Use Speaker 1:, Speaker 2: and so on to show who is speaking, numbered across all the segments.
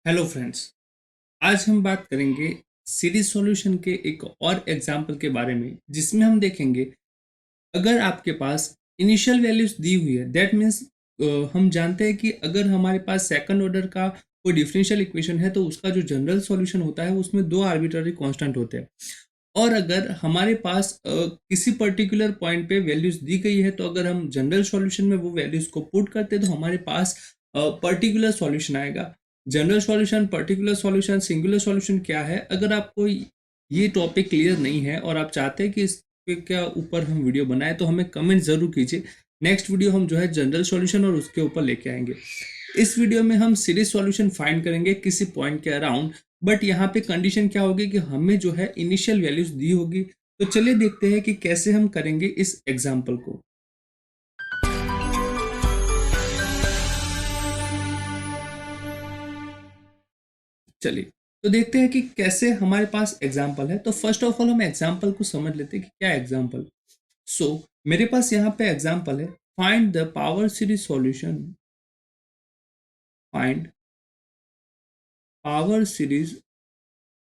Speaker 1: Hello friends. आज हम बात करेंगे सीरीज सॉल्यूशन के एक और एग्जाम्पल के बारे में, जिसमें हम देखेंगे अगर आपके पास इनिशियल वैल्यूज दी हुई है, दैट मीन्स हम जानते हैं कि अगर हमारे पास सेकंड ऑर्डर का कोई डिफरेंशियल इक्वेशन है तो उसका जो जनरल सॉल्यूशन होता है उसमें दो आर्बिट्ररी कांस्टेंट होते हैं। और अगर हमारे पास किसी पर्टिकुलर पॉइंट पे वैल्यूज दी गई है तो अगर हम जनरल सॉल्यूशन में वो वैल्यूज को पुट करते हैं तो हमारे पास पर्टिकुलर सॉल्यूशन आएगा। General solution, particular solution, singular solution क्या है, अगर आपको ये टॉपिक क्लियर नहीं है और आप चाहते हैं कि इसके क्या ऊपर हम वीडियो बनाए तो हमें कमेंट जरूर कीजिए। नेक्स्ट वीडियो हम जो है जनरल सॉल्यूशन और उसके ऊपर लेके आएंगे। इस वीडियो में हम सीरीज सॉल्यूशन फाइंड करेंगे किसी पॉइंट के अराउंड, बट यहाँ पे कंडीशन क्या होगी कि हमें जो है इनिशियल वैल्यूज दी होगी। तो चलिए देखते हैं कि कैसे हम करेंगे इस एग्जाम्पल को। चलिए तो देखते हैं कि कैसे हमारे पास एग्जाम्पल है। तो फर्स्ट ऑफ ऑल हम एग्जाम्पल को समझ लेते हैं कि क्या एग्जाम्पल। सो मेरे पास यहाँ पे एग्जाम्पल है, find the power series solution. Find power series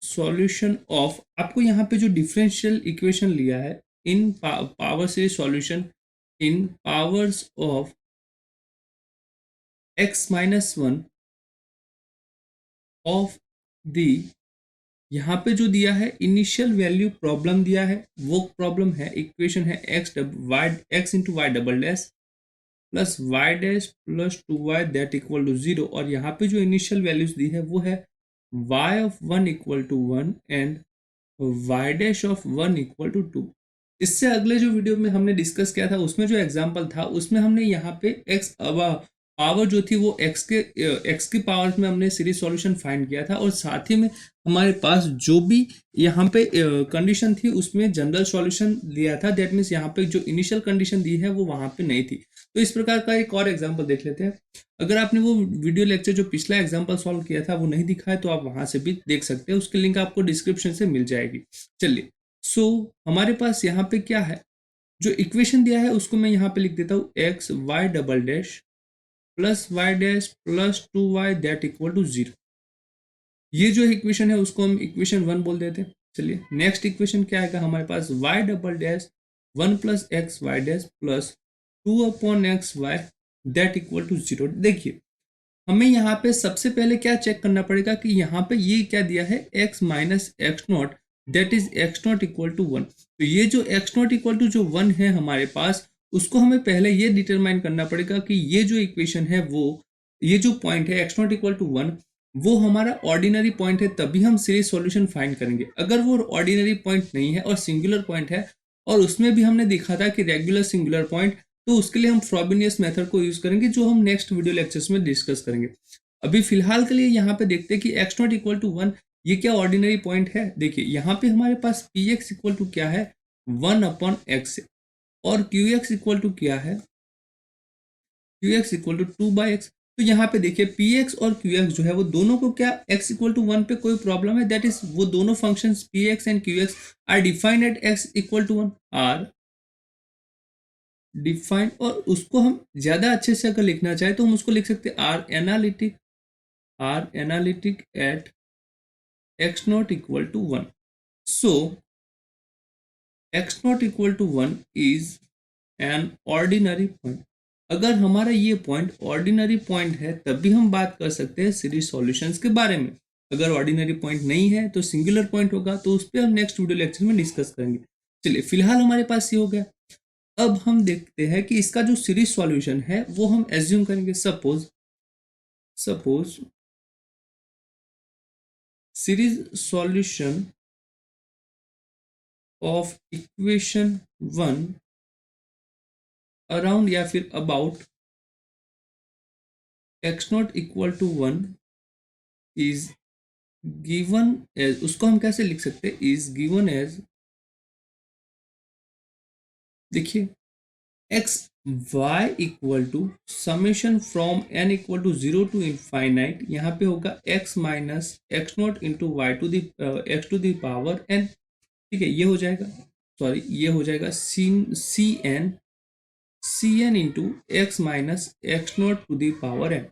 Speaker 1: solution of, आपको यहाँ पे जो डिफरेंशियल इक्वेशन लिया है in power series solution in powers of x-1 of the, यहाँ पे जो दिया है इनिशियल वैल्यू प्रॉब्लम दिया है, वो प्रॉब्लम है इक्वेशन है x into y double dash plus y dash plus 2y that equal to 0। और यहाँ पे जो इनिशियल वैल्यूज दी है वो है y of 1 equal to 1 and y dash of 1 equal to 2। इससे अगले जो वीडियो में हमने डिस्कस किया था उसमें जो एग्जांपल था उसमें हमने यहाँ पे x पावर जो थी वो x की पावर में हमने सीरीज सॉल्यूशन फाइंड किया था, और साथ ही में हमारे पास जो भी यहाँ पे कंडीशन थी उसमें जनरल सॉल्यूशन दिया था। दैट मीन्स यहाँ पे जो इनिशियल कंडीशन दी है वो वहाँ पे नहीं थी। तो इस प्रकार का एक और एग्जाम्पल देख लेते हैं। अगर आपने वो वीडियो लेक्चर जो पिछला एग्जाम्पल सॉल्व किया था वो नहीं दिखा है तो आप वहां से भी देख सकते हैं, उसकी लिंक आपको डिस्क्रिप्शन से मिल जाएगी। चलिए, सो हमारे पास यहाँ पे क्या है, जो इक्वेशन दिया है उसको मैं यहाँ पे लिख देता हूँ x y double dash plus y dash plus 2y that equal to 0। ये जो इक्वेशन है उसको हम इक्वेशन 1 बोल देते हैं। चलिए, नेक्स्ट इक्वेशन क्या आएगा हमारे पास, y double dash 1 plus x y dash plus 2 upon x y that equal to 0। देखिए, हमें यहाँ पे सबसे पहले क्या चेक करना पड़ेगा कि यहाँ पे ये क्या दिया है, x minus x not that is x not equal to 1। तो ये जो एक्स नॉट इक्वल टू जो 1 है हमारे पास, उसको हमें पहले ये डिटरमाइन करना पड़ेगा कि ये जो इक्वेशन है वो, ये जो पॉइंट है एक्स नॉट इक्वल टू 1, वो हमारा ऑर्डिनरी पॉइंट है, तभी हम सीरीज सॉल्यूशन फाइंड करेंगे। अगर वो ऑर्डिनरी पॉइंट नहीं है और सिंगुलर पॉइंट है, और उसमें भी हमने देखा था कि रेगुलर सिंगुलर पॉइंट, तो उसके लिए हम फ्रॉबिनियस मेथड को यूज करेंगे जो हम नेक्स्ट वीडियो लेक्चर्स में डिस्कस करेंगे। अभी फिलहाल के लिए यहाँ पे देखते हैं कि एक्स नॉट इक्वल टू 1 ये क्या ऑर्डिनरी पॉइंट है। देखिए, यहाँ पे हमारे पास पी एक्स इक्वल टू क्या है, 1 अपॉन एक्स, और क्यू एक्स इक्वल टू क्या है, Q x equal to 2/x। तो यहाँ पे देखिए पी एक्स और क्यू एक्स जो है वो दोनों को क्या x इक्वल टू 1 पे कोई प्रॉब्लम है, दैट इज वो दोनों functions P x and Q x are defined at x equal to 1, are defined. और उसको हम ज्यादा अच्छे से अगर लिखना चाहे तो हम उसको लिख सकते हैं are analytic at x not equal to 1। So x not equal to 1 is an ordinary point. अगर हमारा ये पॉइंट ऑर्डिनरी पॉइंट है तभी हम बात कर सकते हैं सीरीज सॉल्यूशंस के बारे में। अगर ऑर्डिनरी पॉइंट नहीं है तो सिंगुलर पॉइंट होगा, तो उस पर हम नेक्स्ट वीडियो लेक्चर में डिस्कस करेंगे। चलिए, फिलहाल हमारे पास ये हो गया। अब हम देखते हैं कि इसका जो सीरीज सॉल्यूशन है वो हम एज्यूम करेंगे। Suppose series solution of equation 1 around या फिर about x not equal to 1 is given as, उसको हम कैसे लिख सकते हैं, इज गिवन एज, देखिए x y equal to summation from n equal to 0 to infinite, यहाँ पे होगा x minus x not into y to the x to the power n. ठीक है, ये हो जाएगा, सॉरी ये हो जाएगा C N into x minus x not to the power n.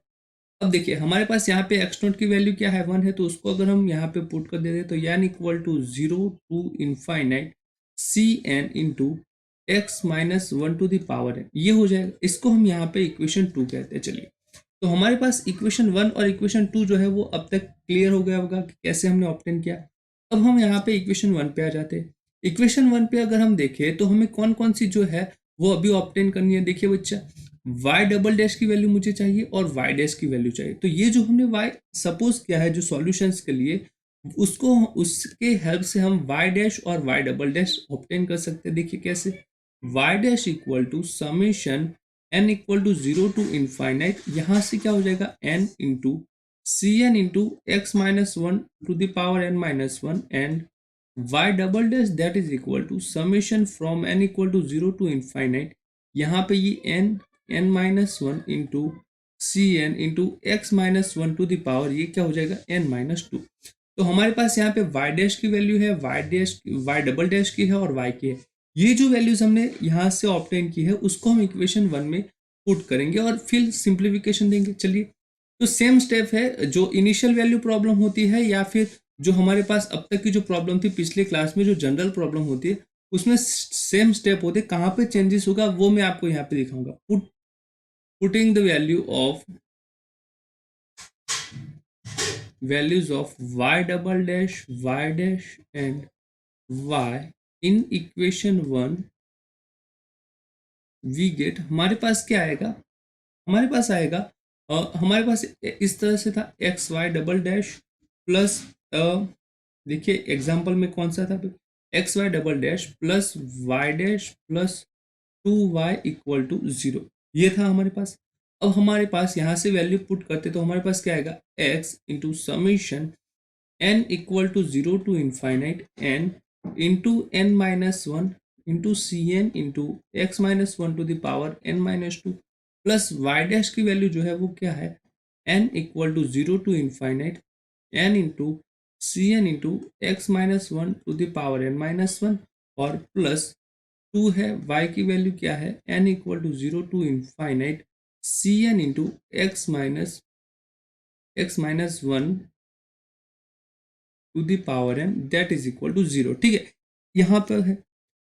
Speaker 1: अब देखिए हमारे पास यहाँ पे एक्स नोट की वैल्यू क्या है 1 है, तो उसको अगर हम यहाँ पे पुट कर देते तो n equal to 0 to infinite C N into x minus 1 to the power n, ये हो जाएगा। इसको हम यहाँ पे इक्वेशन 2 कहते हैं। चलिए तो हमारे पास इक्वेशन 1 और इक्वेशन 2 जो है वो अब तक क्लियर हो गया होगा कि कैसे हमने ऑब्टेन किया। अब हम यहाँ पे इक्वेशन 1 पे आ जाते हैं। इक्वेशन 1 पे अगर हम देखें तो हमें कौन कौन सी जो है वो अभी ऑब्टेन करनी है। देखिए बच्चा, y डबल डैश की वैल्यू मुझे चाहिए और y डैश की वैल्यू चाहिए। तो ये जो हमने y सपोज किया है जो सॉल्यूशंस के लिए, उसको उसके हेल्प से हम y डैश और y डबल डैश ऑब्टेन कर सकते हैं। देखिए कैसे, y dash equal to summation n equal to 0 to infinite, यहाँ से क्या हो जाएगा n into C N into x minus 1 to the power n minus 1 and y double dash that is equal to summation from n equal to 0 to infinite, यहाँ पे ये n minus 1 into C N into x minus 1 to the power, ये क्या हो जाएगा n minus 2। तो हमारे पास यहाँ पे y डैश की वैल्यू है, y डबल डैश की है और y की है। ये जो वैल्यूज हमने यहाँ से ऑब्टेन की है उसको हम इक्वेशन 1 में पुट करेंगे और फिर सिंप्लीफिकेशन देंगे। चलिए तो सेम स्टेप है, जो इनिशियल वैल्यू प्रॉब्लम होती है या फिर जो हमारे पास अब तक की जो प्रॉब्लम थी पिछले क्लास में जो जनरल प्रॉब्लम होती है उसमें सेम स्टेप होते हैं। कहाँ पे चेंजेस होगा वो मैं आपको यहाँ पे दिखाऊंगा। Putting the values of y double dash y dash and y in equation 1 we get, हमारे पास क्या आएगा, हमारे पास आएगा हमारे पास इस तरह से था x y double dash plus, देखिए एग्जाम्पल में कौन सा था, x y double dash plus y dash plus 2y equal to 0, ये था हमारे पास। अब हमारे पास यहाँ से वैल्यू पुट करते तो हमारे पास क्या आएगा, x into summation n equal to 0 to infinite n into n minus 1 into C N into x minus 1 to the power n minus 2 plus y dash की वैल्यू जो है वो क्या है, n equal to 0 to infinite n into C N into x minus 1 to the power n minus 1 और plus 2 है, y की value क्या है, n equal to 0 to infinite C N into x minus 1 to the power n that is equal to 0। ठीक है, यहाँ पर है।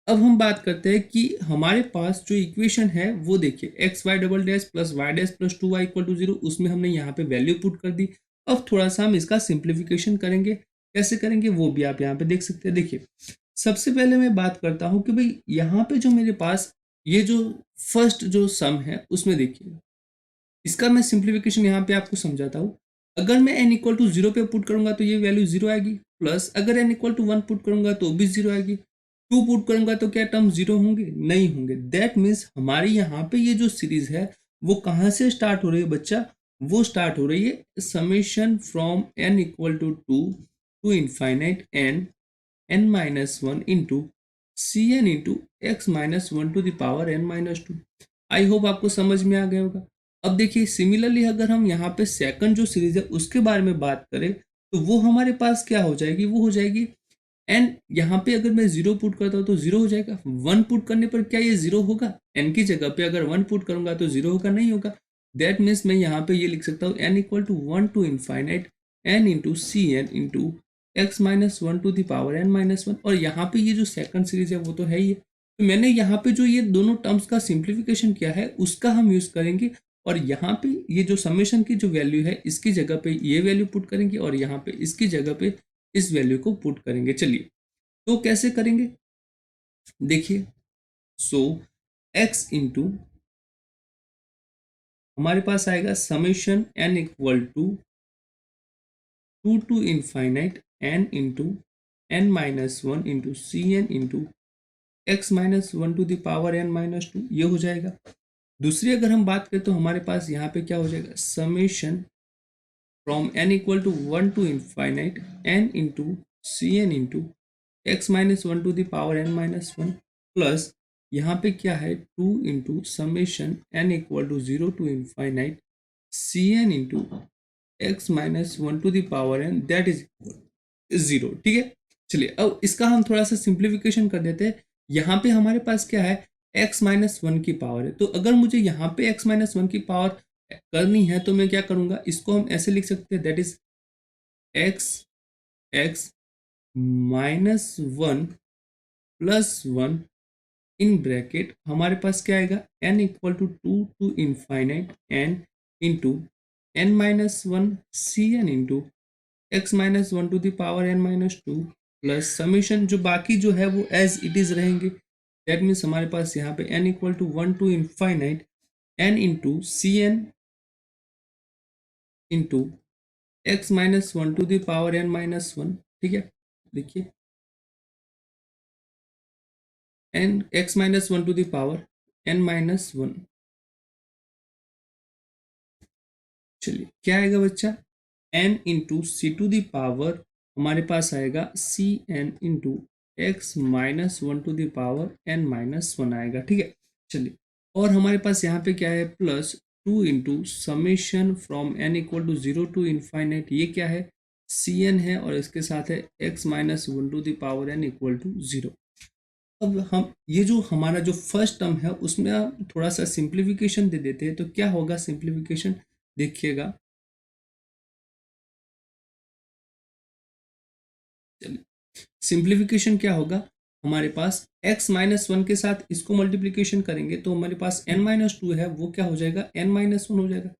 Speaker 1: अब हम बात करते हैं कि हमारे पास जो इक्वेशन है वो देखिए x y double dash plus y dash plus 2y equal to 0, उसमें हमने यहाँ पे वैल्यू पुट कर दी। अब थोड़ा सा हम इसका सिंप्लीफिकेशन करेंगे, कैसे करेंगे वो भी आप यहाँ पे देख सकते हैं। देखिए सबसे पहले मैं बात करता हूँ कि भाई यहाँ पे जो मेरे पास ये जो फर्स्ट जो सम है उसमें देखिए इसका मैं सिंप्लीफिकेशन यहाँ पे आपको समझाता हूँ। अगर मैं n इक्वल टू 0 पे पुट करूंगा तो ये वैल्यू 0 आएगी, प्लस अगर n इक्वल टू 1 पुट करूंगा तो भी 0 आएगी, 2 पुट करूंगा तो क्या टर्म 0 होंगे, नहीं होंगे। दैट मीन्स हमारे यहाँ पे ये जो सीरीज है वो कहाँ से स्टार्ट हो रही है बच्चा, वो स्टार्ट हो रही है summation from n equal to 2 to infinite n minus 1 into C N into x minus 1 to the power n minus 2। I hope आपको समझ में आ गया होगा। अब देखिए सिमिलरली अगर हम यहाँ पे सेकंड जो सीरीज है उसके बारे में बात करें तो वो हमारे पास क्या हो जाएगी, वो हो जाएगी एन, यहाँ पे अगर मैं 0 पुट करता हूँ तो 0 हो जाएगा, 1 पुट करने पर क्या ये 0 होगा, एन की जगह पे अगर 1 पुट करूंगा तो 0 होगा, नहीं होगा। दैट मीन्स मैं यहाँ पे ये लिख सकता हूँ n equal to 1 to infinite n into C N into x minus 1 to the power n minus 1। और यहाँ पे ये जो सेकंड सीरीज है वो तो है ही है, तो मैंने यहाँ पे जो ये दोनों टर्म्स का सिंप्लीफिकेशन किया है उसका हम यूज करेंगे और यहाँ पे ये जो समेशन की जो वैल्यू है इसकी जगह पे ये वैल्यू पुट करेंगे और यहाँ पे इसकी जगह पे इस वैल्यू को पुट करेंगे। चलिए तो कैसे करेंगे, देखिए सो x इंटू हमारे पास आएगा summation n equal to 2 to infinite n into n minus 1 into C N into x minus 1 to the power n minus 2, ये हो जाएगा। दूसरी अगर हम बात करें तो हमारे पास यहाँ पे क्या हो जाएगा, summation from n equal to 1 to infinite n into C N into x minus 1 to the power n minus 1 plus यहाँ पे क्या है 2 into summation n equal to 0 to infinite C N into x minus 1 to the power n that is equal 0। ठीक है, चलिए अब इसका हम थोड़ा सा सिंप्लीफिकेशन कर देते हैं। यहाँ पे हमारे पास क्या है, x माइनस 1 की पावर है, तो अगर मुझे यहाँ पे x माइनस 1 की पावर करनी है तो मैं क्या करूंगा, इसको हम ऐसे लिख सकते हैं, that is x x -1 + 1 in bracket हमारे पास क्या आएगा, n equal to 2 to n into n-1 cn into x-1 to the power n-2 plus summation, जो बाकी जो है वो एज इट इज रहेंगे। दैट मीन्स हमारे पास यहाँ पे n equal to 1 to n into cn into x-1 to the power n-1। ठीक है, देखिए n x-1 to the power n-1। चलिए क्या आएगा बच्चा, n into c to the power हमारे पास आएगा c N into x-1 to the power n-1 आएगा। ठीक है, चलिए और हमारे पास यहाँ पे क्या है, +2 into summation from n equal to 0 to infinite, ये क्या है, सी एन है और इसके साथ है x-1 to the power n equal to 0। अब हम ये जो हमारा जो फर्स्ट टर्म है उसमें आप थोड़ा सा सिंप्लीफिकेशन दे देते हैं, तो क्या होगा सिंप्लीफिकेशन, देखिएगा। सिंप्लीफिकेशन क्या होगा, हमारे पास x-1 के साथ इसको मल्टीप्लीकेशन करेंगे तो हमारे पास n-2 है, वो क्या हो जाएगा, n-1 हो जाएगा।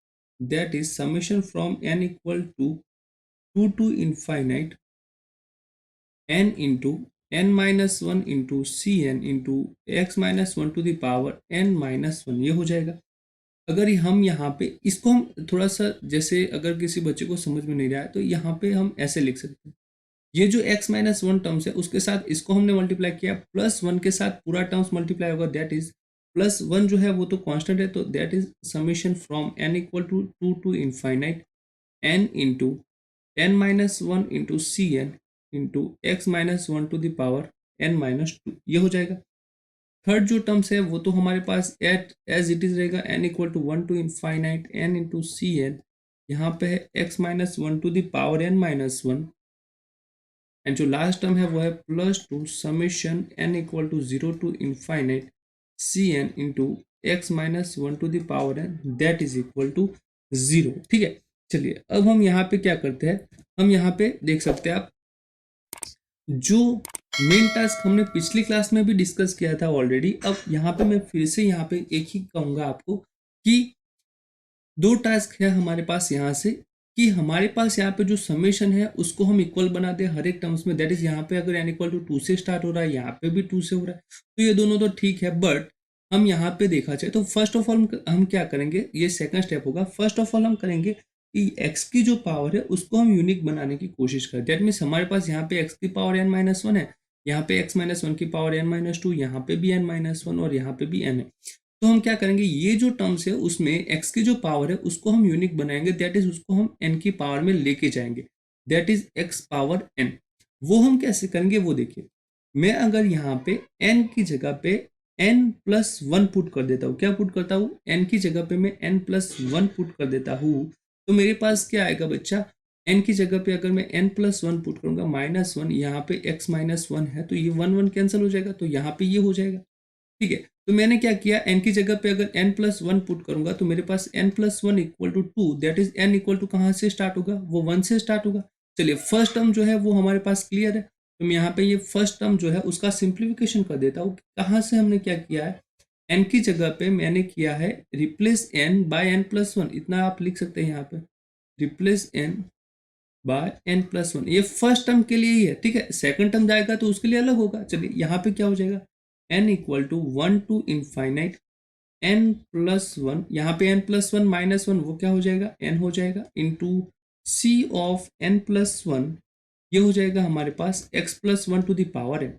Speaker 1: That is summation from n equal to 2 to infinite n into n-1 into C N into x-1 to the power n-1, ये हो जाएगा। अगर हम यहाँ पे इसको हम थोड़ा सा, जैसे अगर किसी बच्चे को समझ में नहीं रहा है तो यहाँ पे हम ऐसे लिख सकते हैं, ये जो x-1 टर्म्स है उसके साथ इसको हमने मल्टीप्लाई किया, +1 के साथ पूरा टर्म्स मल्टीप्लाई होगा, दैट इज +1 जो है वो तो कांस्टेंट है, तो that is summation from n equal to 2 to infinite n into n-1 into C N into x-1 to the power n-2, ये हो जाएगा। थर्ड जो टर्म्स है वो तो हमारे पास एट एज इट इज रहेगा, n equal to 1 to infinite n into C n, यहाँ पे है x-1 to the power n-1, and जो लास्ट टर्म है वो है +2 summation n equal to 0 to infinite C N into x-1 to the power n, that is equal to 0। ठीक है, चलिए अब हम यहाँ पे क्या करते हैं, हम यहाँ पे देख सकते हैं आप, जो मेन टास्क हमने पिछली क्लास में भी डिस्कस किया था ऑलरेडी, अब यहाँ पे मैं फिर से यहाँ पे एक ही कहूँगा आपको कि दो टास्क है हमारे पास यहाँ से, कि हमारे पास यहाँ पे जो समेशन है उसको हम इक्वल बना दे हर एक टर्म्स में, दैट इज यहाँ पे अगर n इक्वल टू 2 से स्टार्ट हो रहा है, यहाँ पे भी 2 से हो रहा है, तो ये दोनों तो ठीक है, बट हम यहाँ पे देखा जाए तो फर्स्ट ऑफ ऑल हम क्या करेंगे, ये सेकंड स्टेप होगा। फर्स्ट ऑफ ऑल हम करेंगे कि x की जो पावर है उसको हम यूनिक बनाने की कोशिश करें, दैट मीन्स हमारे पास यहाँ पे x की पावर n-1 है, यहाँ पे x-1 की पावर n-2, यहाँ पे भी n-1 और यहाँ पे भी n है। तो हम क्या करेंगे, ये जो टर्म्स है उसमें x की जो पावर है उसको हम यूनिक बनाएंगे, दैट इज उसको हम n की पावर में लेके जाएंगे, that is x power n। वो हम कैसे करेंगे वो देखिए, मैं अगर यहाँ पे n की जगह पे n+1 पुट कर देता हूँ, क्या पुट करता हूँ, n की जगह पे मैं n+1 पुट कर देता हूँ, तो मेरे पास क्या आएगा बच्चा, n की जगह पे अगर मैं n+1 पुट करूंगा -1, यहाँ पे x-1 है तो ये 1 कैंसिल हो जाएगा, तो यहाँ पे ये हो जाएगा। ठीक है, तो मैंने क्या किया, n की जगह पे अगर n+1 पुट करूंगा तो मेरे पास n+1 equal to 2, that is n equal to कहाँ से स्टार्ट होगा, वो 1 से स्टार्ट होगा। चलिए फर्स्ट टर्म जो है वो हमारे पास क्लियर है, तो मैं यहाँ पे ये फर्स्ट टर्म जो है उसका सिंप्लीफिकेशन कर देता हूँ। कहाँ से हमने क्या किया है, n की जगह पे मैंने किया है रिप्लेस n बाय n+1, इतना आप लिख सकते हैं यहाँ पे, रिप्लेस n बाय n+1, ये फर्स्ट टर्म के लिए ही है। ठीक है, सेकंड टर्म जाएगा तो उसके लिए अलग होगा। चलिए यहाँ पे क्या हो जाएगा, n equal to 1 to infinite n+1, यहाँ पे n+1 -1 वो क्या हो जाएगा, n हो जाएगा, इंटू c ऑफ n+1, ये हो जाएगा हमारे पास x+1 to the power n।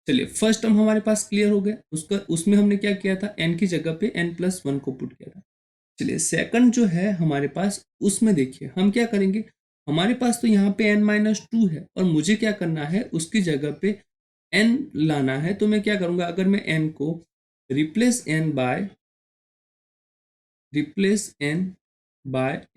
Speaker 1: चलिए फर्स्ट टर्म हमारे पास क्लियर हो गया, उसका उसमें हमने क्या किया था, n की जगह पे n+1 को पुट किया था। चलिए सेकंड जो है हमारे पास, उसमें देखिए हम क्या करेंगे, हमारे पास तो यहाँ पे n-2 है और मुझे क्या करना है, उसकी जगह पे n लाना है, तो मैं क्या करूंगा, अगर मैं n को रिप्लेस n बाय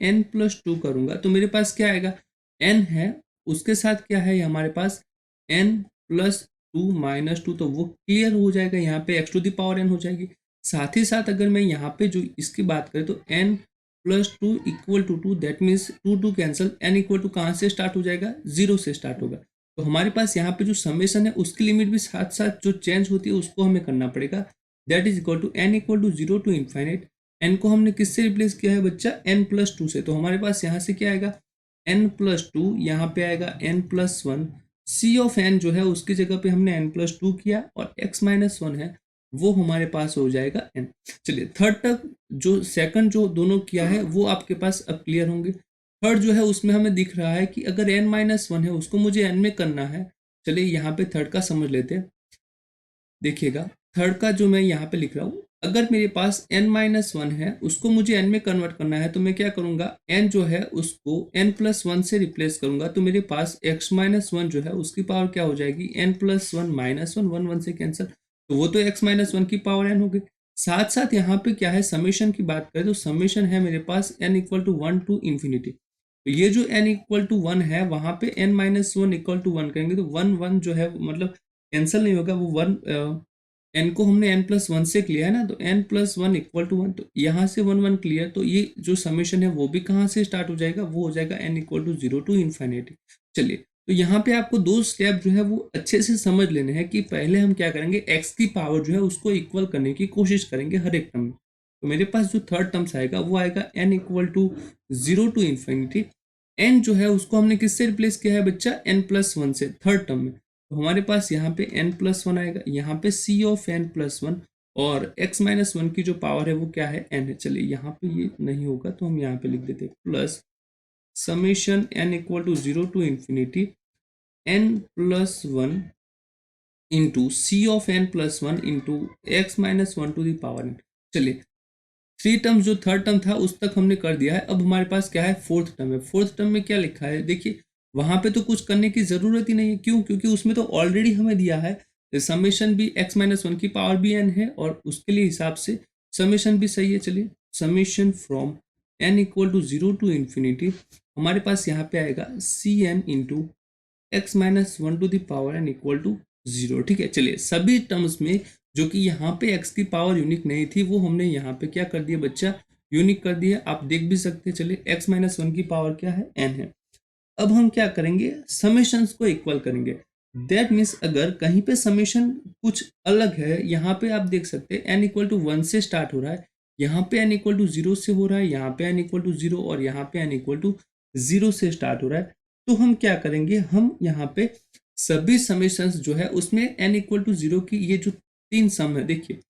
Speaker 1: n+2 करूंगा तो मेरे पास क्या आएगा, n है उसके साथ क्या है हमारे पास n+2 -2, तो वो क्लियर हो जाएगा, यहाँ पे x to the power n हो जाएगी। साथ ही साथ अगर मैं यहाँ पे जो इसकी बात करें तो n +2 equal to 2, that means 2 cancel, n equal to कहाँ से स्टार्ट हो जाएगा, 0 से स्टार्ट होगा। तो हमारे पास यहाँ पे जो समेशन है उसकी लिमिट भी साथ साथ जो चेंज होती है उसको हमें करना पड़ेगा, that is equal to n equal to 0 to infinite. n को हमने किससे रिप्लेस किया है बच्चा, n+2 से। तो हमारे पास यहाँ से क्या आएगा, n+2, यहाँ पे आएगा n+1। c ऑफ n जो है उसकी जगह पे हमने n+2 किया और x-1 है वो हमारे पास हो जाएगा n। चलिए थर्ड तक जो सेकंड जो दोनों किया है वो आपके पास अब क्लियर होंगे। थर्ड जो है उसमें हमें दिख रहा है कि अगर n-1 है उसको मुझे n में करना है। चलिए यहाँ पे थर्ड का समझ लेते हैं। देखिएगा थर्ड का जो मैं यहाँ पे लिख रहा हूँ, अगर मेरे पास n-1 है उसको मुझे n में कन्वर्ट करना है तो मैं क्या करूँगा, n जो है उसको n+1 से रिप्लेस करूँगा। तो मेरे पास x-1 जो है उसकी पावर क्या हो जाएगी, n+1 -1, 1 से कैंसिल, तो वो तो x-1 की पावर n हो गई। साथ साथ यहाँ पे क्या है, समेशन की बात करें तो समेशन है मेरे पास n equal to 1 to infinity. तो ये जो n इक्वल टू 1 है वहाँ पे n-1 इक्वल टू 1 करेंगे तो 1 जो है मतलब कैंसिल नहीं होगा, वो 1 n को हमने n+1 से क्लियर है ना, तो n+1 इक्वल टू 1, तो यहाँ से 1 क्लियर। तो ये जो समेशन है वो भी कहाँ से स्टार्ट हो जाएगा, वो हो जाएगा n इक्वल टू 0 टू इन्फाइनिटी। चलिए तो यहाँ पे आपको दो स्टेप जो है वो अच्छे से समझ लेने हैं कि पहले हम क्या करेंगे, x की पावर जो है उसको इक्वल करने की कोशिश करेंगे हर एक टर्म में। तो मेरे पास जो थर्ड टर्म्स आएगा वो आएगा n equal to 0 to infinity. n जो है उसको हमने किससे रिप्लेस किया है बच्चा, n+1 से थर्ड टर्म में। तो हमारे पास यहाँ पे n+1 आएगा, यहाँ पे c ऑफ n+1 और x-1 की जो पावर है वो क्या है, n है। चलिए यहाँ पे ये नहीं होगा तो हम यहाँ पे लिख देते हैं plus summation n equal to 0 to infinity n+1 into c of n+1 into x-1 to the power n। चलिए थ्री टर्म जो थर्ड टर्म था उस तक हमने कर दिया है। अब हमारे पास क्या है, फोर्थ टर्म है। फोर्थ टर्म में क्या लिखा है देखिए, वहां पे तो कुछ करने की जरूरत ही नहीं है, क्यों, क्योंकि उसमें तो ऑलरेडी हमें दिया है समेशन भी x-1 की पावर भी n है और उसके लिए हिसाब से समेशन भी सही है। चलिए summation from n equal to 0 to infinity, हमारे पास यहाँ पे आएगा cn into x-1 to the power n equal to 0। ठीक है, चलिए सभी टर्म्स में जो कि यहाँ पे x की पावर यूनिक नहीं थी वो हमने यहाँ पे क्या कर दिया बच्चा, यूनिक कर दिया। आप देख भी सकते हैं। चलिए x-1 की पावर क्या है, n है। अब हम क्या करेंगे, समेशंस को इक्वल करेंगे। दैट मीन्स अगर कहीं पे समेशन कुछ अलग है, यहाँ पे आप देख सकते हैं n इक्वल टू 1 से स्टार्ट हो रहा है, यहाँ पे n इक्वल टू 0 से हो रहा है, यहाँ पे n इक्वल टू 0 और यहाँ पे n इक्वल टू 0 से स्टार्ट हो रहा है। तो हम क्या करेंगे, हम यहाँ पे सभी समेशंस जो है उसमें n इक्वल टू 0 की ये जो तीन सम है, देखिए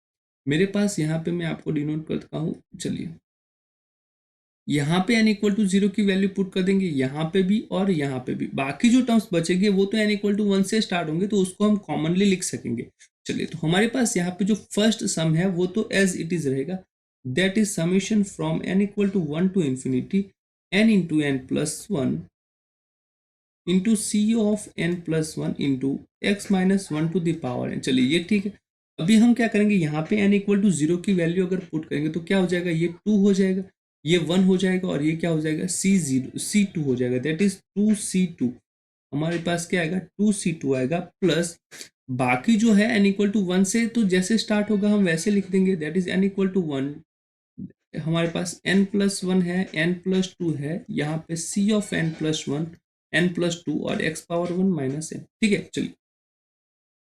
Speaker 1: मेरे पास यहाँ पे मैं आपको डिनोट करता हूँ। चलिए यहाँ पे n इक्वल टू 0 की वैल्यू पुट कर देंगे, यहाँ पे भी और यहाँ पे भी। बाकी जो टर्म्स बचेंगे वो तो n इक्वल टू 1 से स्टार्ट होंगे तो उसको हम कॉमनली लिख सकेंगे। चलिए तो हमारे पास यहाँ पे जो फर्स्ट सम है वो तो एज इट इज रहेगा, that is summation from n equal to 1 to infinity n into n+1 into C of n+1 into x-1 to the power n। चलिए ये ठीक है। अभी हम क्या करेंगे, यहाँ पे n इक्वल टू 0 की वैल्यू अगर पुट करेंगे तो क्या हो जाएगा, ये 2 हो जाएगा, ये 1 हो जाएगा और ये क्या हो जाएगा, C2 हो जाएगा, दैट इज 2C2। हमारे पास क्या आएगा, 2C2 आएगा प्लस बाकी जो है n इक्वल टू 1 से तो जैसे स्टार्ट होगा हम वैसे लिख देंगे, that is n equal to 1। हमारे पास n+1 है, n+2 है, यहाँ पे c ऑफ n+1 n+2 और x⁻1 माइनस n। ठीक है, चलिए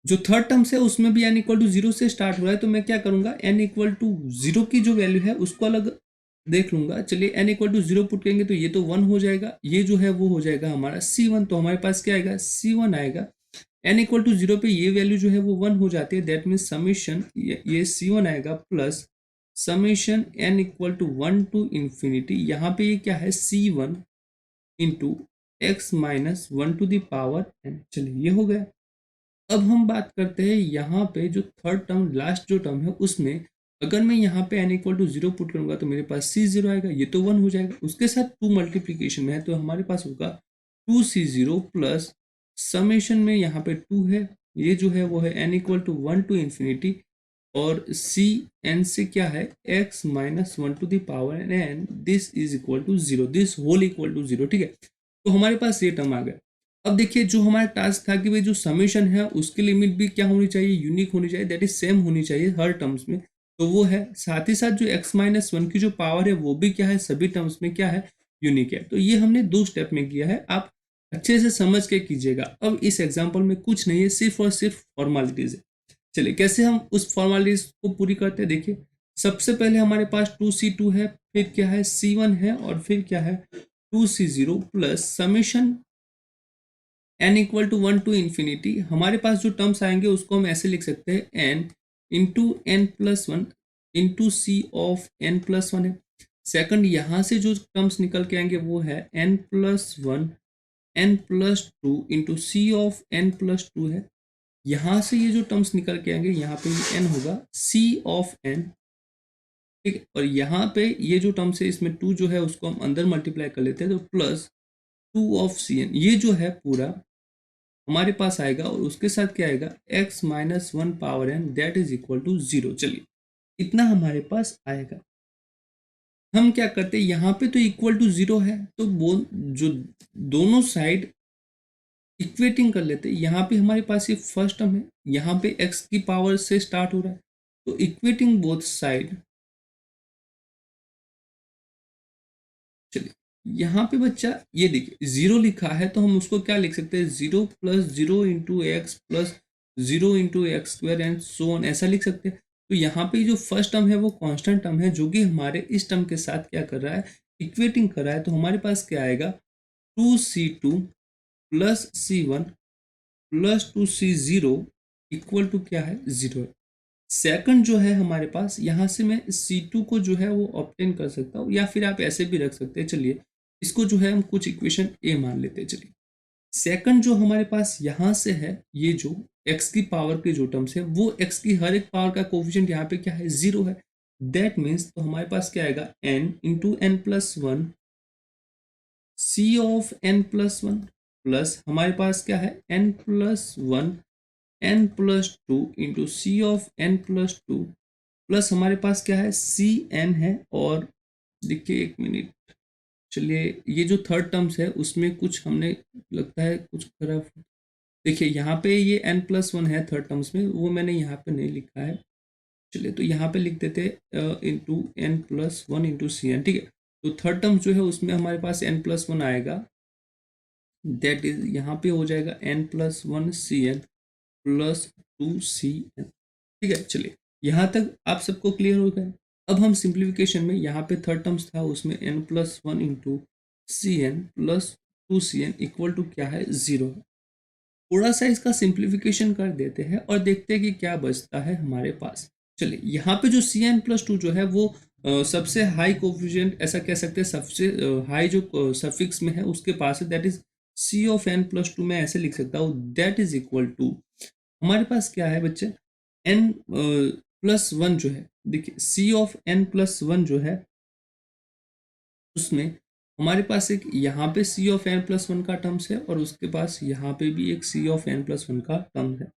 Speaker 1: जो थर्ड टर्म्स है उसमें भी n इक्वल टू 0 से स्टार्ट हो रहा है तो मैं क्या करूंगा, n इक्वल टू 0 की जो वैल्यू है उसको अलग देख लूंगा। चलिए n इक्वल टू 0 पुट करेंगे तो ये तो 1 हो जाएगा, ये जो है वो हो जाएगा हमारा C1। तो हमारे पास क्या आएगा, C1 आएगा। n इक्वल टू 0 पे ये वैल्यू जो है वो 1 हो जाती है, दैट मीन्स समेशन ये C1 आएगा plus summation n equal to 1 to infinity, यहाँ पे ये क्या है C1 into x-1 to the power n। चलिए ये हो गया। अब हम बात करते हैं यहाँ पे जो थर्ड टर्म लास्ट जो टर्म है उसमें अगर मैं यहाँ पे n इक्वल टू 0 पुट करूंगा तो मेरे पास C0 आएगा, ये तो 1 हो जाएगा, उसके साथ 2 मल्टीप्लीकेशन में है तो हमारे पास होगा 2C0 प्लस समेशन में यहाँ पे 2 है, ये जो है वो है n equal to 1 to infinity और c n से क्या है x-1 to the power n, this is equal to 0, this whole equal to 0। ठीक है, तो हमारे पास ये टर्म आ गया। अब देखिए जो हमारा टास्क था कि भाई जो समेशन है उसकी लिमिट भी क्या होनी चाहिए, यूनिक होनी चाहिए, दैट इज सेम होनी चाहिए हर टर्म्स में। तो वो है, साथ ही साथ जो x-1 की जो पावर है वो भी क्या है, सभी टर्म्स में क्या है, यूनिक है। तो ये हमने 2 स्टेप में किया है, आप अच्छे से समझ के कीजिएगा। अब इस एग्जाम्पल में कुछ नहीं है, सिर्फ और सिर्फ फॉर्मेलिटीज है। चलिए कैसे हम उस फॉर्मेलिटीज को पूरी करते हैं, देखिए सबसे पहले हमारे पास 2c2 है, फिर क्या है c1 है, और फिर क्या है 2c0 plus summation n equal to 1 to infinity. हमारे पास जो टर्म्स आएंगे उसको हम ऐसे लिख सकते हैं n into n plus one into C of n plus one है। सेकंड यहाँ से जो टर्म्स निकल के आएंगे वो है n plus one n plus two into C of n plus two है। यहाँ से ये जो टर्म्स निकल के आएंगे, यहाँ पे ये n होगा c ऑफ n, ठीक है। और यहाँ पे ये जो टर्म्स है इसमें 2 जो है उसको हम अंदर मल्टीप्लाई कर लेते हैं, तो प्लस 2 ऑफ सी एन, ये जो है पूरा हमारे पास आएगा। और उसके साथ क्या आएगा, x-1 power n that is equal to 0। चलिए इतना हमारे पास आएगा। हम क्या करते हैं, यहाँ पे तो इक्वल टू 0 है, तो बोल जो दोनों साइड इक्वेटिंग कर लेते हैं। यहाँ पे हमारे पास ये फर्स्ट टर्म है, यहाँ पे x की पावर से स्टार्ट हो रहा है, तो इक्वेटिंग बोथ साइड। चलिए यहाँ पे बच्चा ये देखिए 0 लिखा है, तो हम उसको क्या लिख सकते हैं, 0 plus 0 into x plus 0 into x square and so on, ऐसा लिख सकते हैं। तो यहाँ पे जो फर्स्ट टर्म है वो कांस्टेंट टर्म है, जो कि हमारे इस टर्म के साथ क्या कर रहा है, इक्वेटिंग कर रहा है। तो हमारे पास क्या आएगा, 2c2 plus c1 plus 2c0 equal to क्या है, 0 है। सेकंड जो है हमारे पास, यहाँ से मैं C2 को जो है वो ऑब्टेन कर सकता हूँ, या फिर आप ऐसे भी रख सकते हैं। चलिए इसको जो है हम कुछ इक्वेशन ए मान लेते हैं। चलिए सेकंड जो हमारे पास यहाँ से है, ये जो x की पावर के जो टर्म्स है, वो x की हर एक पावर का कोफिशिएंट यहाँ पे क्या है, 0 है। दैट मीन्स तो हमारे पास क्या आएगा, n into n plus one c of n plus one, plus हमारे पास क्या है, n plus one n plus two into C of n plus two, plus हमारे पास क्या है, सी एन है। और देखिए एक मिनट, चलिए ये जो थर्ड टर्म्स है उसमें कुछ हमने लगता है कुछ खराब, देखिए यहाँ पे ये n प्लस वन है थर्ड टर्म्स में, वो मैंने यहाँ पे नहीं लिखा है। चलिए तो यहाँ पे लिख देते into n plus one into सी एन, ठीक है। तो थर्ड टर्म्स जो है उसमें हमारे पास n प्लस वन आएगा, दैट इज यहाँ पे हो जाएगा n plus one c n plus two सी एन, ठीक है। चलिए यहाँ तक आप सबको क्लियर हो गया। अब हम सिंप्लीफिकेशन में, यहाँ पे थर्ड टर्म्स था उसमें n plus one into C n plus two C N equal to क्या है, 0 है। थोड़ा सा इसका सिंप्लीफिकेशन कर देते हैं और देखते हैं कि क्या बचता है हमारे पास। चलिए यहाँ पे जो सी एन प्लस टू जो है वो सबसे हाई कोफिशिएंट ऐसा कह सकते हैं, सबसे हाई जो सफिक्स में है उसके पास है, that is c of N plus two. मैं ऐसे लिख सकता हूँ, दैट इज इक्वल टू हमारे पास क्या है बच्चे, एन प्लस वन जो है, देखिए सी ऑफ एन प्लस वन जो है उसमें हमारे पास एक यहाँ पे C of N plus one का टर्म्स है, और उसके पास यहाँ पे भी एक सी ऑफ एन प्लस वन का टर्म है।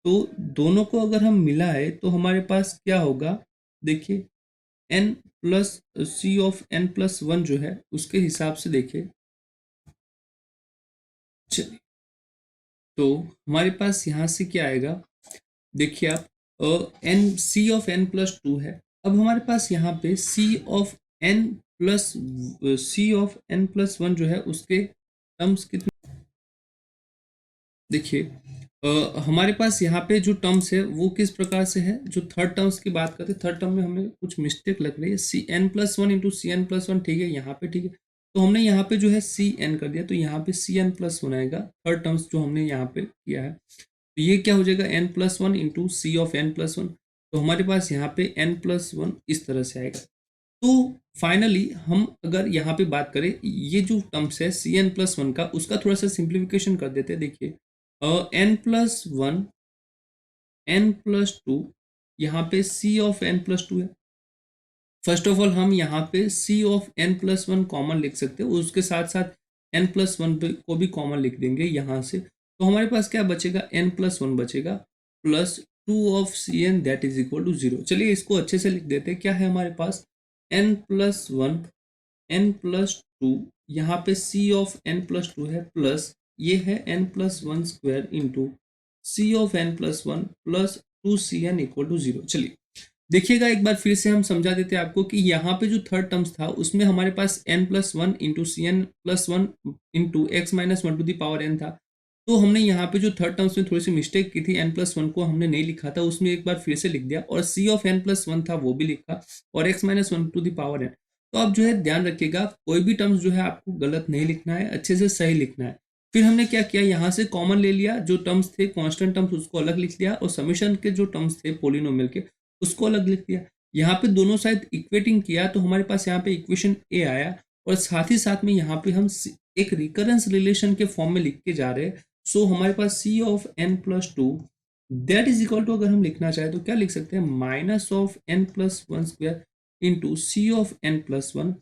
Speaker 1: तो दोनों को अगर हम मिलाए तो हमारे पास क्या होगा, देखिए N plus C of N plus one जो है उसके हिसाब से देखिए, चलिए तो हमारे पास यहाँ से क्या आएगा, देखिए आप N C of N plus two है। अब हमारे पास यहाँ पे C of N plus C of N plus one जो है उसके टर्म्स कितने, देखिए हमारे पास यहाँ पे जो टर्म्स है वो किस प्रकार से है, जो थर्ड टर्म्स की बात करते हैं, थर्ड टर्म में हमें कुछ मिस्टेक लग रही है, सी एन प्लस वन इंटू सी एन प्लस वन, ठीक है यहाँ पे, ठीक है। तो हमने यहाँ पे जो है सी एन कर दिया, तो यहाँ पे सी एन प्लस वन आएगा, थर्ड टर्म्स जो हमने यहाँ पे किया है। तो ये क्या हो जाएगा, n plus one into C of N plus one. तो हमारे पास यहाँ पे एन प्लस वन इस तरह से आएगा। तो फाइनली हम अगर यहाँ पे बात करें, ये जो टर्म्स है सी एन प्लस वन का, उसका थोड़ा सा सिंप्लीफिकेशन कर देते हैं। देखिए N plus one N plus two, यहाँ पे C of N plus two है। फर्स्ट ऑफ ऑल हम यहाँ पे C of N plus one common लिख सकते हैं, उसके साथ साथ एन प्लस वन को भी कॉमन लिख देंगे यहाँ से। तो हमारे पास क्या बचेगा, एन प्लस वन बचेगा plus two of c n that is equal to 0। चलिए इसको अच्छे से लिख देते हैं, क्या है हमारे पास, N plus one N plus two, यहाँ पे C of N plus two है, प्लस ये है N plus one square into C of N plus one plus two C N equal to 0। चलिए देखिएगा एक बार फिर से हम समझा देते हैं आपको कि यहाँ पे जो थर्ड टर्म्स था उसमें हमारे पास n+1 into C n plus one into x minus one to the power n था। तो हमने यहाँ पे जो थर्ड टर्म्स में थोड़ी सी मिस्टेक की थी, n+1 को हमने नहीं लिखा था, उसमें एक बार फिर से लिख दिया, और c ऑफ n+1 था वो भी लिखा, और x minus one to the power n। तो आप जो है ध्यान रखिएगा, कोई भी टर्म्स जो है आपको गलत नहीं लिखना है, अच्छे से सही लिखना है। फिर हमने क्या किया, यहाँ से कॉमन ले लिया, जो टर्म्स थे कांस्टेंट टर्म्स उसको अलग लिख दिया, और समीशन के जो टर्म्स थे पोलिनोमियल के उसको अलग लिख दिया। यहाँ पे दोनों साइड इक्वेटिंग किया तो हमारे पास यहाँ पे इक्वेशन ए आया, और साथ ही साथ में यहाँ पे हम एक रिकरेंस रिलेशन के फॉर्म में लिख के जा रहे हैं। सो हमारे पास C of n+2 that is equal to, अगर हम लिखना चाहे तो क्या लिख सकते हैं, minus of n+1 square into C of n+1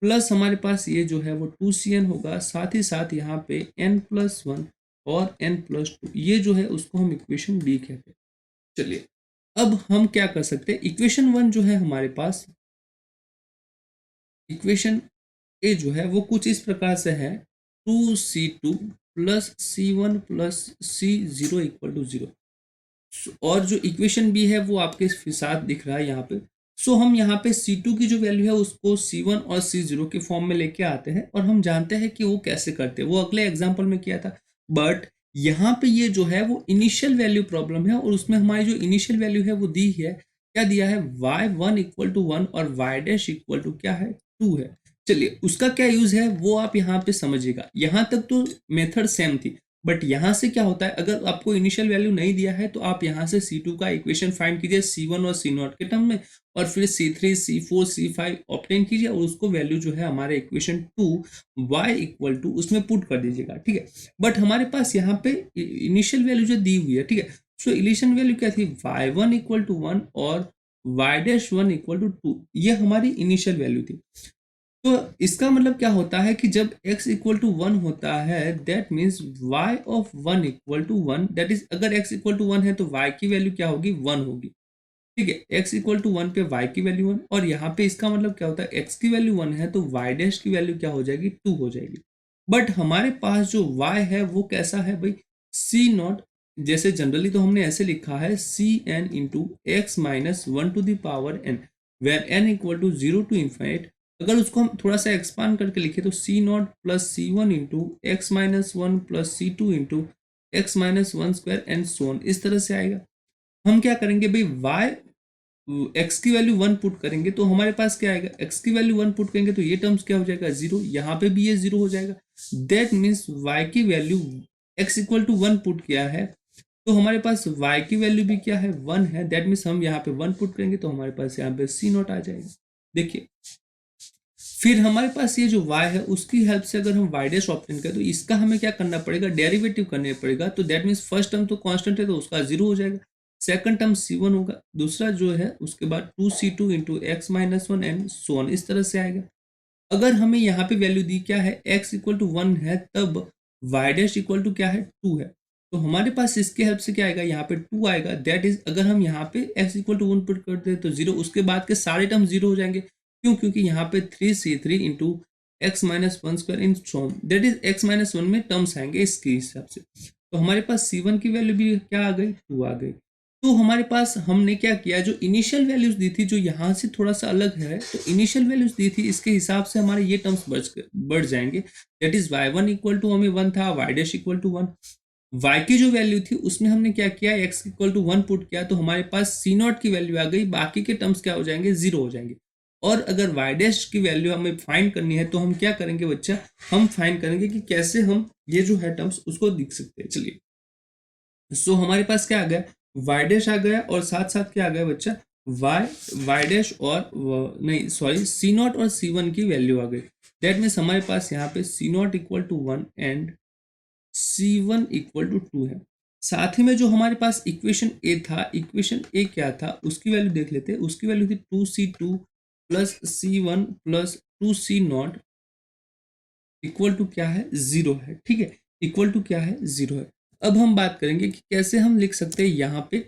Speaker 1: plus हमारे पास ये जो है वो 2cn होगा, साथ ही साथ यहाँ पे n+1 और n+2 ये जो है उसको हम इक्वेशन बी कहते हैं। चलिए अब हम क्या कर सकते हैं, इक्वेशन वन जो है हमारे पास, इक्वेशन ए जो है वो कुछ इस प्रकार से है, 2c2 plus c1 plus c0 equal to 0। और जो इक्वेशन बी है वो आपके साथ दिख रहा है यहाँ पे। सो हम यहाँ पे C2 की जो वैल्यू है उसको C1 और C0 के फॉर्म में लेके आते हैं, और हम जानते हैं कि वो कैसे करते हैं, वो अगले एग्जाम्पल में किया था। बट यहाँ पे ये जो है वो इनिशियल वैल्यू प्रॉब्लम है, और उसमें हमारी जो इनिशियल वैल्यू है वो दी है, क्या दिया है, y1 इक्वल टू 1 और y डैश इक्वल टू क्या है, 2 है। चलिए उसका क्या यूज है वो आप यहाँ पे समझिएगा, यहाँ तक तो मेथड सेम थी, बट यहाँ से क्या होता है, अगर आपको इनिशियल वैल्यू नहीं दिया है तो आप यहाँ से C2 का इक्वेशन फाइंड कीजिए C1 और C0 के टर्म में, और फिर C3 C4 C5 ऑब्टेन कीजिए, और उसको वैल्यू जो है हमारे इक्वेशन 2 y इक्वल टू उसमें पुट कर दीजिएगा, ठीक है। बट हमारे पास यहाँ पे इनिशियल वैल्यू जो दी हुई है, ठीक है, सो इनिशियल वैल्यू क्या थी, y1 इक्वल टू 1 और y डैश 1 इक्वल टू 2, ये हमारी इनिशियल वैल्यू थी। तो इसका मतलब क्या होता है कि जब x इक्वल टू 1 होता है that means y of 1 equal to 1, that is अगर x इक्वल टू 1 है तो y की वैल्यू क्या होगी, 1 होगी, ठीक है। x इक्वल टू 1 पे y की वैल्यू 1, और यहाँ पे इसका मतलब क्या होता है, x की वैल्यू 1 है तो y डैश की वैल्यू क्या हो जाएगी, 2 हो जाएगी। बट हमारे पास जो y है वो कैसा है भाई, c नॉट, जैसे जनरली तो हमने ऐसे लिखा है C N into x minus one to the power N, where N equal to 0 to infinite. अगर उसको हम थोड़ा सा एक्सपांड करके लिखे तो C not plus C one into x minus one plus C2 into x minus one square and so on, इस तरह से आएगा। हम क्या करेंगे भाई, y x की वैल्यू 1 पुट करेंगे तो हमारे पास क्या आएगा, x की वैल्यू 1 पुट करेंगे तो ये टर्म्स क्या हो जाएगा, 0, यहाँ पे भी ये 0 हो जाएगा। दैट मीन्स y की value x equal to 1 put किया है तो हमारे पास y की वैल्यू भी क्या है, 1 है। दैट मीन्स हम यहाँ पे 1 पुट करेंगे तो हमारे पास यहाँ पे C नॉट आ जाएगा। देखिए फिर हमारे पास ये जो y है उसकी हेल्प से अगर हम y डैश ऑप्टेन करें तो इसका हमें क्या करना पड़ेगा, डेरिवेटिव करने पड़ेगा। तो दैट मीन्स फर्स्ट टर्म तो कांस्टेंट है तो उसका 0 हो जाएगा, सेकंड टर्म C1 होगा, दूसरा जो है उसके बाद 2C2 into x minus one and so on, इस तरह से आएगा। अगर हमें यहाँ पे वैल्यू दी क्या है, x इक्वल टू 1 है तब y डैश इक्वल टू क्या है, 2 है। तो हमारे पास इसके हेल्प से क्या आएगा, यहाँ पे 2 आएगा। दैट इज अगर हम यहाँ पे x इक्वल टू 1 पुट करते हैं तो 0, उसके बाद के सारे टर्म 0 हो जाएंगे। क्यों, क्योंकि यहाँ पे 3C3 into x minus one square in so, that is x minus one में टर्म्स आएंगे इसके हिसाब से। तो हमारे पास C1 की वैल्यू भी क्या आ गई, 2 आ गई। तो हमारे पास हमने क्या किया, जो इनिशियल वैल्यूज दी थी जो यहाँ से थोड़ा सा अलग है, तो इनिशियल वैल्यूज दी थी इसके हिसाब से हमारे ये टर्म्स बढ़ जाएंगे। That is y1 equal to हमें 1 था, y dash equal to 1, y की जो वैल्यू थी उसमें हमने क्या किया, x इक्वल टू 1 पुट किया तो हमारे पास c नॉट की वैल्यू आ गई, बाकी के टर्म्स क्या हो जाएंगे, 0 हो जाएंगे। और अगर y डैश की वैल्यू हमें फाइंड करनी है तो हम क्या करेंगे बच्चा, हम फाइंड करेंगे कि कैसे हम ये जो है टर्म्स उसको लिख सकते हैं। चलिए सो हमारे पास क्या आ गया, y डैश आ गया, और साथ साथ क्या आ गया बच्चा, y डैश और नहीं सॉरी c नॉट और c1 की वैल्यू आ गई। दैट मीन्स हमारे पास यहाँ पे c not equal to 1 and c1 equal to 2 है। साथ ही में जो हमारे पास इक्वेशन ए था, इक्वेशन ए क्या था उसकी वैल्यू देख लेते हैं। उसकी वैल्यू थी 2C2 plus C1 plus 2C not equal to क्या है, 0 है, ठीक है, इक्वल टू क्या है, 0 है। अब हम बात करेंगे कि कैसे हम लिख सकते हैं यहाँ पे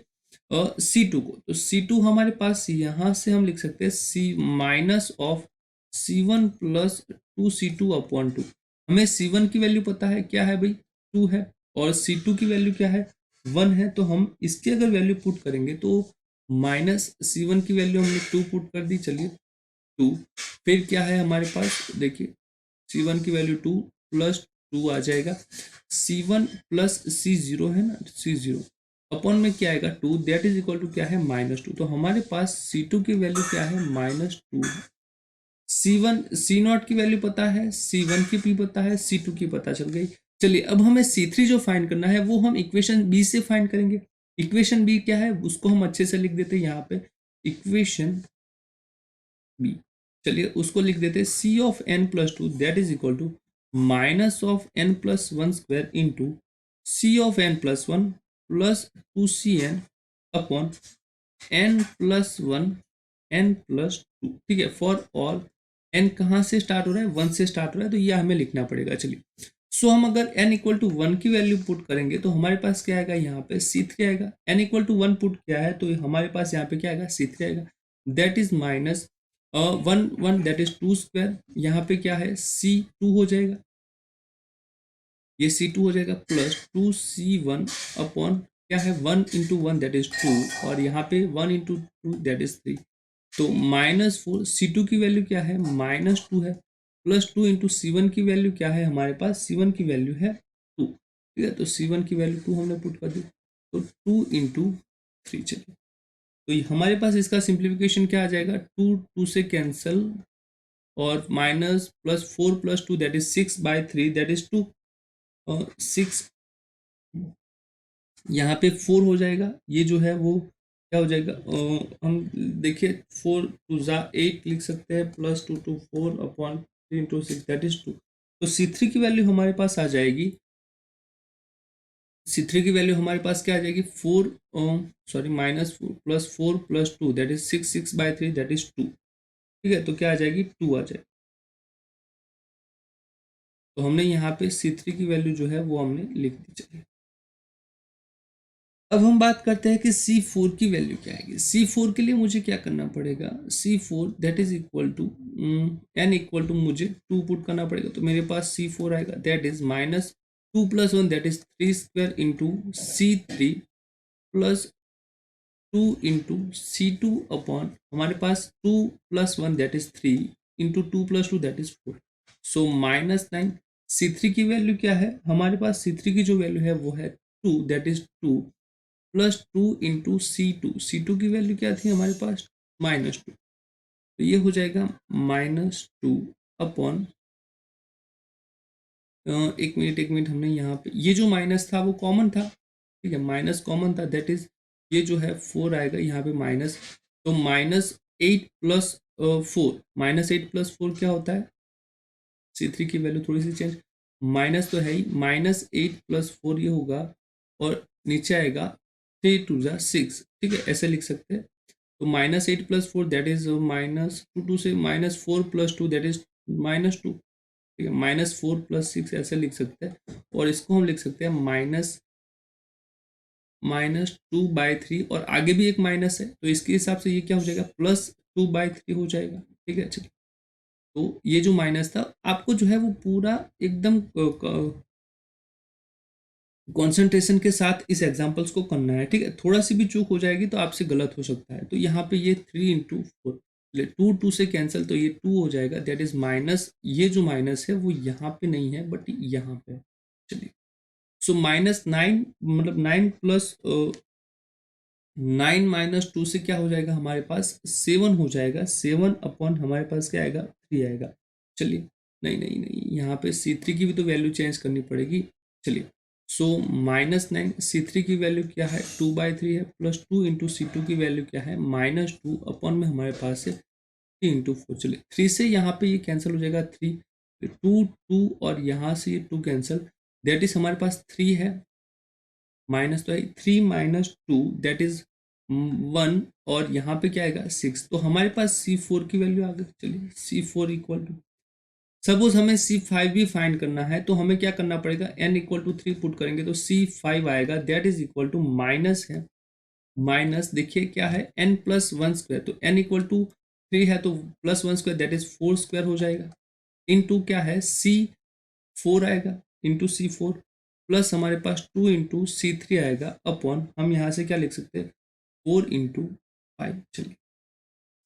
Speaker 1: C2 को। तो C2 हमारे पास यहाँ से हम लिख सकते हैं C minus of C1 plus 2C2 upon 2। हमें C1 की वैल्यू पता है क्या है भाई, 2 है, और C2 की वैल्यू क्या है, 1 है। तो हम इसकी अगर वैल्यू पुट करेंगे तो माइनस C1 की वैल्यू हमने 2 पुट कर दी, चलिए 2। फिर क्या है हमारे पास, देखिए C1 की वैल्यू 2 प्लस 2 आ जाएगा, C1 प्लस C0 है ना, C0 अपॉन में क्या आएगा 2, दैट इज इक्वल टू क्या है -2। तो हमारे पास C2 की वैल्यू क्या है -2। C1 C0 की वैल्यू पता है, C1 की भी पता है, C2 की पता चल गई। चलिए अब हमें C3 जो फाइंड करना है वो हम इक्वेशन बी से फाइंड करेंगे। इक्वेशन बी क्या है उसको हम अच्छे से लिख देते हैं यहाँ पे, इक्वेशन बी, चलिए उसको लिख देते C of N plus 2 that is equal to minus of N plus 1 square into C of N plus 1 plus 2cn upon N plus 1 N plus 2। ठीक है, फॉर ऑल एन कहाँ से स्टार्ट हो रहा है, 1 से स्टार्ट हो रहा है, तो यह हमें लिखना पड़ेगा। चलिए सो हम अगर n इक्वल टू 1 की वैल्यू पुट करेंगे तो हमारे पास क्या आएगा, यहाँ पे C3 आएगा। n इक्वल टू 1 पुट किया है तो हमारे पास यहाँ पे क्या आएगा, C3 आएगा, that is minus 1 that is 2 square, यहाँ पे क्या है C2 हो जाएगा, ये C2 हो जाएगा प्लस 2C1 अपॉन क्या है 1 इंटू 1 दैट इज 2, और यहाँ पे 1 इंटू 2 दैट इज 3। तो -4 C2 की वैल्यू क्या है -2 है, प्लस 2 इंटू C1 की वैल्यू क्या है हमारे पास, C1 की वैल्यू है 2। ठीक है, तो C1 की वैल्यू 2 हमने पुट कर दी, तो 2 इंटू 3। चलिए तो हमारे पास इसका सिंप्लीफिकेशन क्या आ जाएगा, 2 2 से कैंसल, और minus plus 4 plus 2 that is 6/3 that is 2, और 6 यहाँ पे 4 हो जाएगा, ये जो है वो क्या हो जाएगा, हम देखिए 4 2 जा 8 लिख सकते हैं, plus 2 2 4 upon 3 into 6 that is 2। तो C3 की वैल्यू हमारे पास आ जाएगी, C3 की वैल्यू हमारे पास क्या आ जाएगी, 4 sorry -4 plus 4 plus 2 that is 6 6/3 that is 2। ठीक है, तो क्या आ जाएगी 2 आ जाएगी। तो हमने यहाँ पे C3 की वैल्यू जो है वो हमने लिख दी। चलिए अब हम बात करते हैं कि C4 की वैल्यू क्या आएगी। C4 के लिए मुझे क्या करना पड़ेगा, C4 that is equal to n equal to मुझे 2 पुट करना पड़ेगा, तो मेरे पास C4 आएगा that is minus 2 plus 1 that is 3 square into C3 plus 2 into C2 upon हमारे पास 2 plus 1 that is 3 into 2 plus 2 that is 4, so -9। C3 की value क्या है हमारे पास, C3 की जो वैल्यू है वो है 2 that is 2 plus 2 into C2 की वैल्यू क्या थी हमारे पास -2, तो ये हो जाएगा -2 अपॉन एक मिनट हमने यहाँ पे ये जो माइनस था वो कॉमन था, ठीक है माइनस कॉमन था, दैट इज ये जो है 4 आएगा यहाँ पे माइनस, तो -8 प्लस 4, -8 प्लस 4 क्या होता है, C3 की वैल्यू थोड़ी सी चेंज, माइनस तो है ही, -8 प्लस 4 ये होगा, और नीचे आएगा 3 2 जा 6, ठीक है ऐसे लिख सकते हैं। तो -8 प्लस 4 दैट इज -2 से -4 प्लस 2 दैट इज -2, ठीक है -4 प्लस 6 ऐसे लिख सकते हैं, और इसको हम लिख सकते हैं -2/3, और आगे भी एक माइनस है तो इसके हिसाब से ये क्या हो जाएगा +2/3 हो जाएगा। ठीक है, चलिए तो ये जो माइनस था आपको जो है वो पूरा एकदम कॉन्सेंट्रेशन के साथ इस एग्जाम्पल्स को करना है, ठीक है थोड़ा सी भी चूक हो जाएगी तो आपसे गलत हो सकता है। तो यहाँ पे ये 3 इंटू 4, 2 2 से कैंसिल, तो ये 2 हो जाएगा दैट इज माइनस, ये जो माइनस है वो यहाँ पे नहीं है बट यहाँ पे है। चलिए सो -9 मतलब 9 प्लस 9 -2 से क्या हो जाएगा हमारे पास 7 हो जाएगा, 7 अपॉन हमारे पास क्या आएगा 3 आएगा। चलिए नहीं नहीं नहीं, यहाँ पे C3 की भी तो वैल्यू चेंज करनी पड़ेगी। चलिए सो -9 C3 की वैल्यू क्या है 2/3 है, प्लस 2 इंटू C2 की वैल्यू क्या है -2 अपॉन में हमारे पास है 3 इंटू 4। चलिए 3 से यहाँ पे ये कैंसिल हो जाएगा 3, 2 2 और यहाँ से ये 2 कैंसिल, दैट इज हमारे पास 3 है, माइनस तो है 3 -2 दैट इज 1, और यहाँ पे क्या आएगा 6, तो हमारे पास C4 की वैल्यू आ गई। चलिए C4 इक्वल टू, सपोज हमें C5 भी फाइंड करना है तो हमें क्या करना पड़ेगा, n इक्वल टू 3 पुट करेंगे तो C5 आएगा that is equal to minus है, माइनस देखिए क्या है n प्लस 1 स्क्वायर, तो n इक्वल टू 3 है तो plus 1 square that is 4 square हो जाएगा, इनटू क्या है C4 आएगा इंटू C4, प्लस हमारे पास 2 इंटू C3 आएगा अपॉन हम यहाँ से क्या लिख सकते हैं 4 इंटू 5। चलिए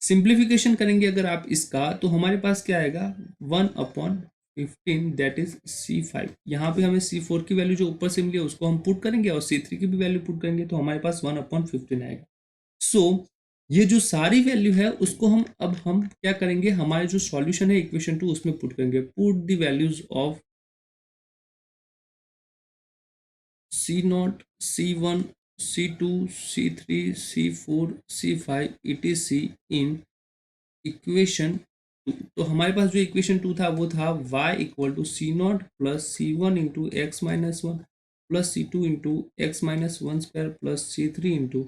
Speaker 1: सिंप्लीफिकेशन करेंगे अगर आप इसका, तो हमारे पास क्या आएगा 1/15 दैट इज C5। यहाँ पे हमें C4 की वैल्यू जो ऊपर से मिली है उसको हम पुट करेंगे और C3 की भी वैल्यू पुट करेंगे, तो हमारे पास 1/15 आएगा। सो ये जो सारी वैल्यू है उसको हम क्या करेंगे, हमारे जो सॉल्यूशन है इक्वेशन 2 उसमें पुट करेंगे। Put the values of C0, C1, C2, C3, C4, C5 etc in equation 2। तो हमारे पास जो इक्वेशन 2 था वो था y equal to C0 plus C1 into x minus one plus C2 into x minus one square plus C3 into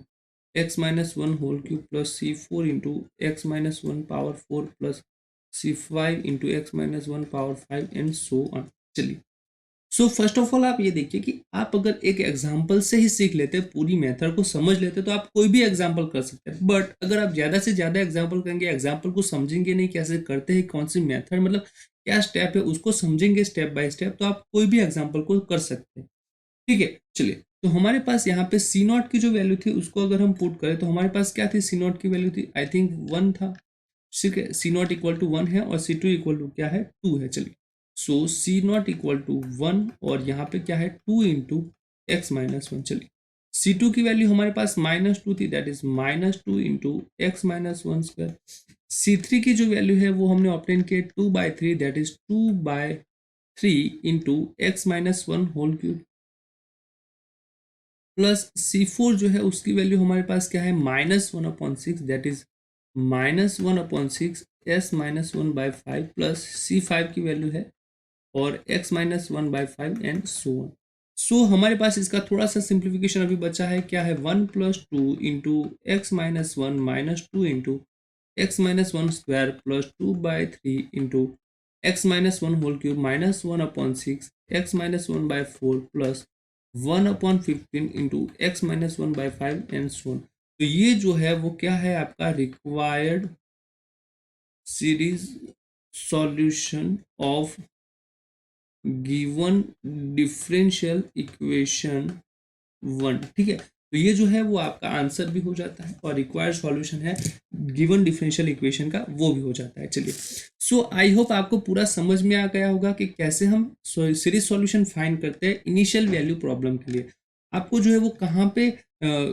Speaker 1: x minus one whole cube plus C4 into x minus one power 4 plus C5 into x minus one power 5 and so on. चलिए so first of all आप ये देखिए कि आप अगर एक example से ही सीख लेते, पूरी मेथड को समझ लेते, तो आप कोई भी एग्जाम्पल कर सकते हैं। बट अगर आप ज़्यादा से ज़्यादा एग्जाम्पल करेंगे, एग्जाम्पल को समझेंगे नहीं कैसे करते हैं, कौन सी मेथड मतलब क्या स्टेप है उसको समझेंगे स्टेप बाय स्टेप, तो आप कोई भी एग्जाम्पल को कर सकते हैं। ठीक है चलिए, तो हमारे पास यहाँ पे C0 की जो वैल्यू थी उसको अगर हम पुट करें तो हमारे पास क्या थी, C0 की वैल्यू थी आई थिंक 1 था। ठीक है, C0 इक्वल टू 1 है और C2 इक्वल टू क्या है 2 है। चलिए सो C0 इक्वल टू 1 और यहाँ पे क्या है 2 इंटू एक्स माइनस वन। चलिए C2 की वैल्यू हमारे पास -2 थी, that is -2 into x minus one square. C3 की जो वैल्यू है वो हमने ऑप्टेन किया 2/3 that is 2/3 into x minus one whole cube plus C4 जो है उसकी वैल्यू हमारे पास क्या है -1/6 that is -1/6 s minus 1/5 plus C5 की वैल्यू है और x minus 1/5 and so on. So हमारे पास इसका थोड़ा सा सिंप्लीफिकेशन अभी बचा है, क्या है 1 plus 2 into x minus one minus 2 into x minus one square plus 2/3 into x minus one whole cube minus 1/6 x minus 1/4 plus 1/15 into x minus 1/5 and so on. तो ये जो है वो क्या है आपका required series solution of given differential equation 1। ठीक है, तो ये जो है वो आपका आंसर भी हो जाता है और रिक्वायर्ड सॉल्यूशन है गिवन डिफरेंशियल इक्वेशन का वो भी हो जाता है। चलिए सो आई होप आपको पूरा समझ में आ गया होगा कि कैसे हम सीरीज सॉल्यूशन फाइंड करते हैं इनिशियल वैल्यू प्रॉब्लम के लिए। आपको जो है वो कहाँ पे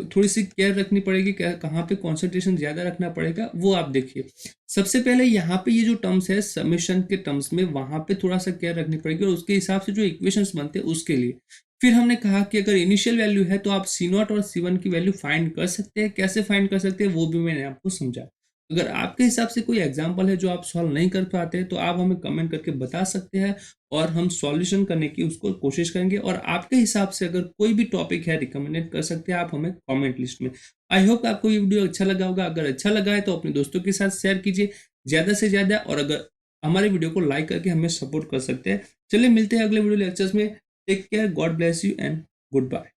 Speaker 1: थोड़ी सी केयर रखनी पड़ेगी, कहाँ पे कंसंट्रेशन ज़्यादा रखना पड़ेगा वो आप देखिए। सबसे पहले यहाँ पे ये जो टर्म्स है समेशन के टर्म्स में, वहाँ पे थोड़ा सा केयर रखनी पड़ेगी और उसके हिसाब से जो इक्वेशंस बनते हैं उसके लिए। फिर हमने कहा कि अगर इनिशियल वैल्यू है तो आप C0 और C1 की वैल्यू फाइंड कर सकते हैं। कैसे फाइंड कर सकते हैं वो भी मैंने आपको समझा। अगर आपके हिसाब से कोई एग्जाम्पल है जो आप सॉल्व नहीं कर पाते तो आप हमें कमेंट करके बता सकते हैं और हम सॉल्यूशन करने की उसको कोशिश करेंगे। और आपके हिसाब से अगर कोई भी टॉपिक है रिकमेंडेड कर सकते हैं आप हमें कमेंट लिस्ट में। आई होप आपको ये वीडियो अच्छा लगा होगा। अगर अच्छा लगा है तो अपने दोस्तों के साथ शेयर कीजिए ज़्यादा से ज़्यादा, और अगर हमारे वीडियो को लाइक करके हमें सपोर्ट कर सकते हैं। चलिए मिलते हैं अगले वीडियो लेक्चर्स में। Take care, god bless you and good bye.